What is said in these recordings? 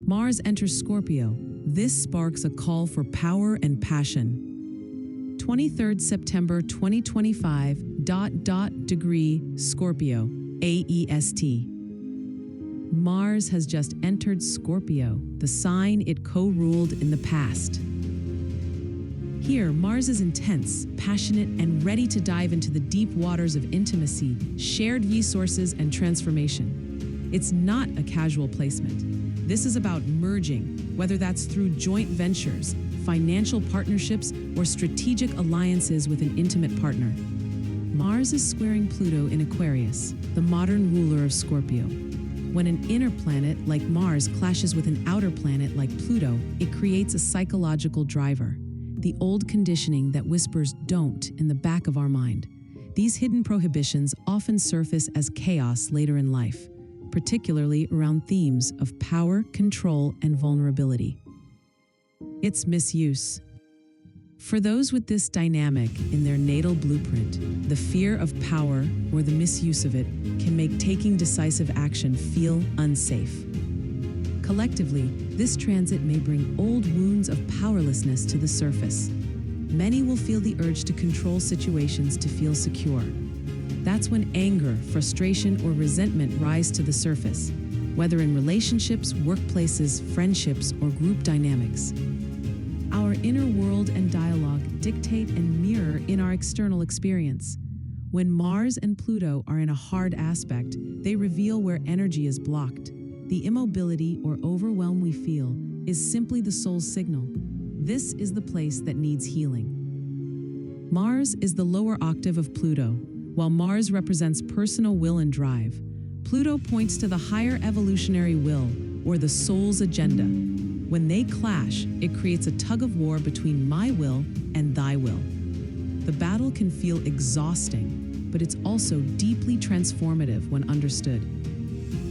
Mars enters Scorpio. This sparks a call for power and passion. 23rd September 2025, degree Scorpio, AEST. Mars has just entered Scorpio, the sign it co-ruled in the past. Here, Mars is intense, passionate, and ready to dive into the deep waters of intimacy, shared resources, and transformation. It's not a casual placement. This is about merging, whether that's through joint ventures, financial partnerships, or strategic alliances with an intimate partner. Mars is squaring Pluto in Aquarius, the modern ruler of Scorpio. When an inner planet like Mars clashes with an outer planet like Pluto, it creates a psychological driver, the old conditioning that whispers "don't" in the back of our mind. These hidden prohibitions often surface as chaos later in life, particularly around themes of power, control, and vulnerability. It's misuse. For those with this dynamic in their natal blueprint, the fear of power or the misuse of it can make taking decisive action feel unsafe. Collectively, this transit may bring old wounds of powerlessness to the surface. Many will feel the urge to control situations to feel secure. That's when anger, frustration, or resentment rise to the surface, whether in relationships, workplaces, friendships, or group dynamics. Our inner world and dialogue dictate and mirror in our external experience. When Mars and Pluto are in a hard aspect, they reveal where energy is blocked. The immobility or overwhelm we feel is simply the soul's signal. This is the place that needs healing. Mars is the lower octave of Pluto. While Mars represents personal will and drive, Pluto points to the higher evolutionary will, or the soul's agenda. When they clash, it creates a tug-of-war between my will and thy will. The battle can feel exhausting, but it's also deeply transformative when understood.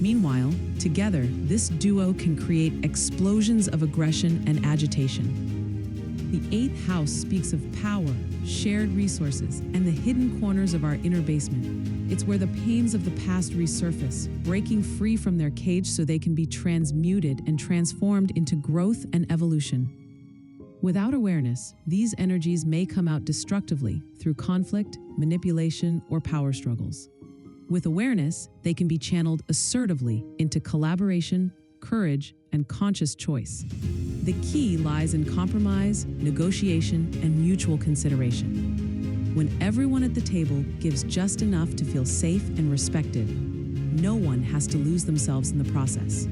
Meanwhile, together, this duo can create explosions of aggression and agitation. The 8th house speaks of power, shared resources, and the hidden corners of our inner basement. It's where the pains of the past resurface, breaking free from their cage so they can be transmuted and transformed into growth and evolution. Without awareness, these energies may come out destructively through conflict, manipulation, or power struggles. With awareness, they can be channeled assertively into collaboration, courage, and conscious choice. The key lies in compromise, negotiation, and mutual consideration. When everyone at the table gives just enough to feel safe and respected, no one has to lose themselves in the process.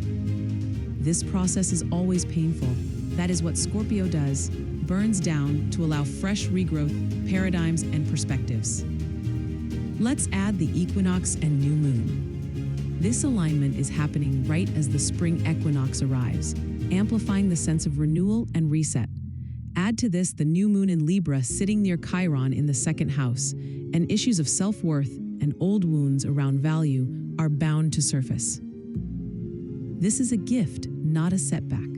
This process is always painful. That is what Scorpio does, burns down to allow fresh regrowth, paradigms, and perspectives. Let's add the equinox and new moon. This alignment is happening right as the spring equinox arrives, amplifying the sense of renewal and reset. Add to this the new moon in Libra sitting near Chiron in the 2nd house, and issues of self-worth and old wounds around value are bound to surface. This is a gift, not a setback.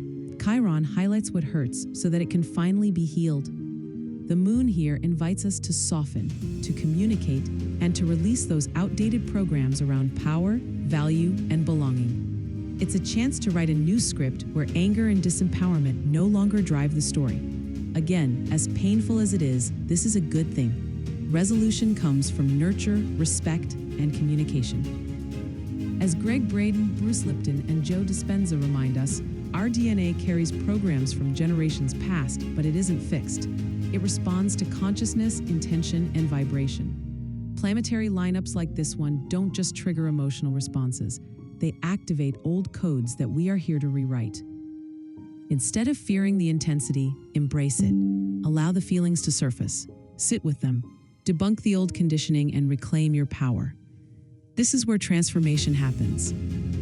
Chiron highlights what hurts so that it can finally be healed. The moon here invites us to soften, to communicate, and to release those outdated programs around power, value, and belonging. It's a chance to write a new script where anger and disempowerment no longer drive the story. Again, as painful as it is, this is a good thing. Resolution comes from nurture, respect, and communication. As Greg Braden, Bruce Lipton, and Joe Dispenza remind us, our DNA carries programs from generations past, but it isn't fixed. It responds to consciousness, intention, and vibration. Planetary lineups like this one don't just trigger emotional responses. They activate old codes that we are here to rewrite. Instead of fearing the intensity, embrace it. Allow the feelings to surface. Sit with them. Debunk the old conditioning and reclaim your power. This is where transformation happens.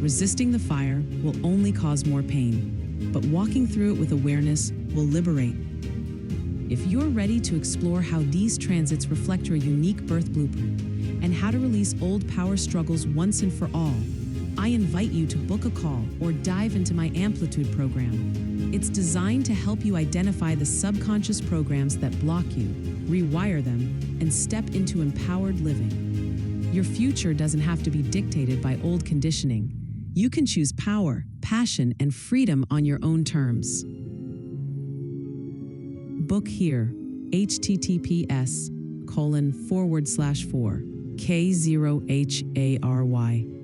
Resisting the fire will only cause more pain, but walking through it with awareness will liberate. If you're ready to explore how these transits reflect your unique birth blueprint and how to release old power struggles once and for all, I invite you to book a call or dive into my Amplitude program. It's designed to help you identify the subconscious programs that block you, rewire them, and step into empowered living. Your future doesn't have to be dictated by old conditioning. You can choose power, passion, and freedom on your own terms. Book here, https://4K0HARY